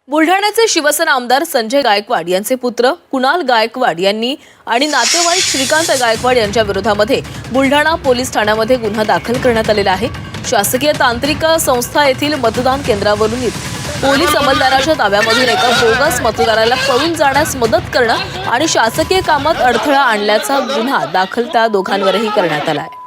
बुलढाण्याचे शिवसेना आमदार संजय गायकवाड यांचे पुत्र कुणाल गायकवाड यांनी आणि नातेवाईक श्रीकांत गायकवाड यांच्या विरोधामध्ये बुलढाणा पोलीस ठाण्यामध्ये गुन्हा दाखल करण्यात आलेला आहे। शासकीय तांत्रिक संस्था येथील मतदान केंद्रावरून पोलीस अंमलदाराच्या ताब्यामधून एका बोगस मतदाराला पळून जाण्यास मदत करणं आणि शासकीय कामात अडथळा आणल्याचा गुन्हा दाखल त्या दोघांवरही करण्यात आला आहे।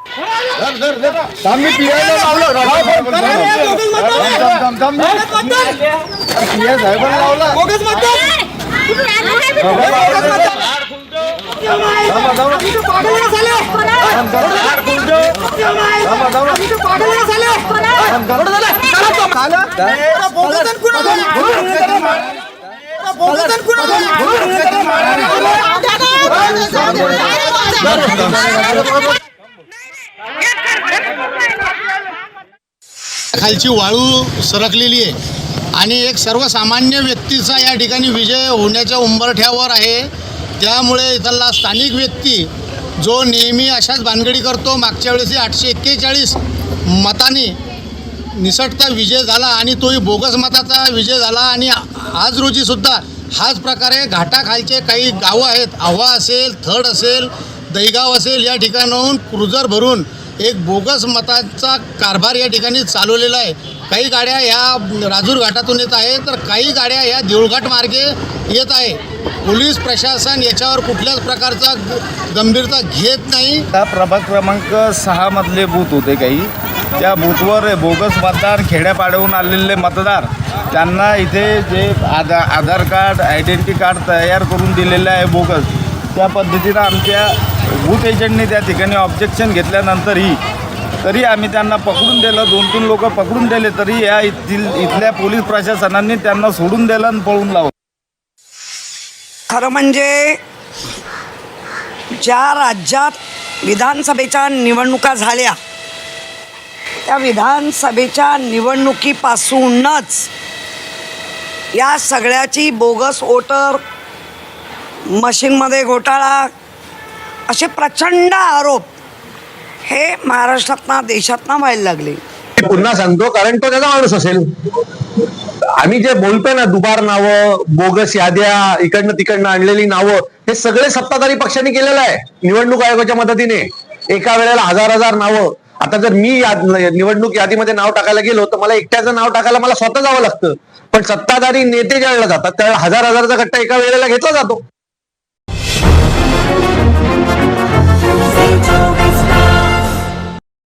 खालची वाळू सरकलेली आहे आणि एक सर्वसामान्य व्यक्तीचा या ठिकाणी विजय होण्याच्या उंबरठ्यावर आहे। त्यामुळे इथला स्थानिक व्यक्ती जो नेहमी अशाच भानगडी करतो, मागच्या वेळेस 841 मतांनी निसटता विजय झाला आणि तोही बोगस मताचा विजय झाला। आणि आज रोजी सुद्धा हाच प्रकारे घाटाखालचे काही गावं आहेत, आव्हा असेल, थड असेल, दहीगाव असेल, या ठिकाणाहून क्रुझर भरून एक बोगस मतांचा कारभार या ठिकाणी चालवलेला आहे। काही गाड्या ह्या राजूर घाटातून येत आहे, तर काही गाड्या ह्या देऊळघाट मार्गे येत आहे। पोलीस प्रशासन याच्यावर कुठल्याच प्रकारचा गंभीरता घेत नाही। प्रभाग क्रमांक 6 मधले बूथ होते काही, त्या बूथवर बोगस मतदार खेड्यापाड्याहून आलेले मतदार त्यांना इथे जे आधार कार्ड आयडेंटिटी कार्ड तयार करून दिलेलं आहे बोगस, त्या पद्धतीनं आमच्या बूथ एजंटने त्या ठिकाणी ऑब्जेक्शन घेतल्यानंतरही तरी आम्ही त्यांना पकडून दिलं, 2-3 लोक पकडून दिले, तरी या इथल्या पोलीस प्रशासनाने त्यांना सोडून दिलं आणि पळून लावलं। खरं म्हणजे ज्या राज्यात विधानसभेच्या निवडणुका झाल्या त्या विधानसभेच्या निवडणुकीपासूनच या सगळ्याची बोगस वोटर मशीनमध्ये घोटाळा असे प्रचंड आरोप हे महाराष्ट्रातनं देशातनं व्हायला लागले। पुन्हा सांगतो, कारण तो त्याचा माणूस असेल। आम्ही जे बोलतोय ना, दुबार नावं, बोगस याद्या, इकडनं तिकडनं आणलेली नावं, हे सगळे सत्ताधारी पक्षांनी केलेलं आहे निवडणूक आयोगाच्या मदतीने। एका वेळेला हजार नावं। आता जर मी निवडणूक यादीमध्ये नाव टाकायला गेलो तर मला एकट्याचं नाव टाकायला मला स्वतः जावं लागतं, पण सत्ताधारी नेते ज्यावेळेला जातात त्यावेळेला हजाराचा गट्टा एका वेळेला घेतला जातो।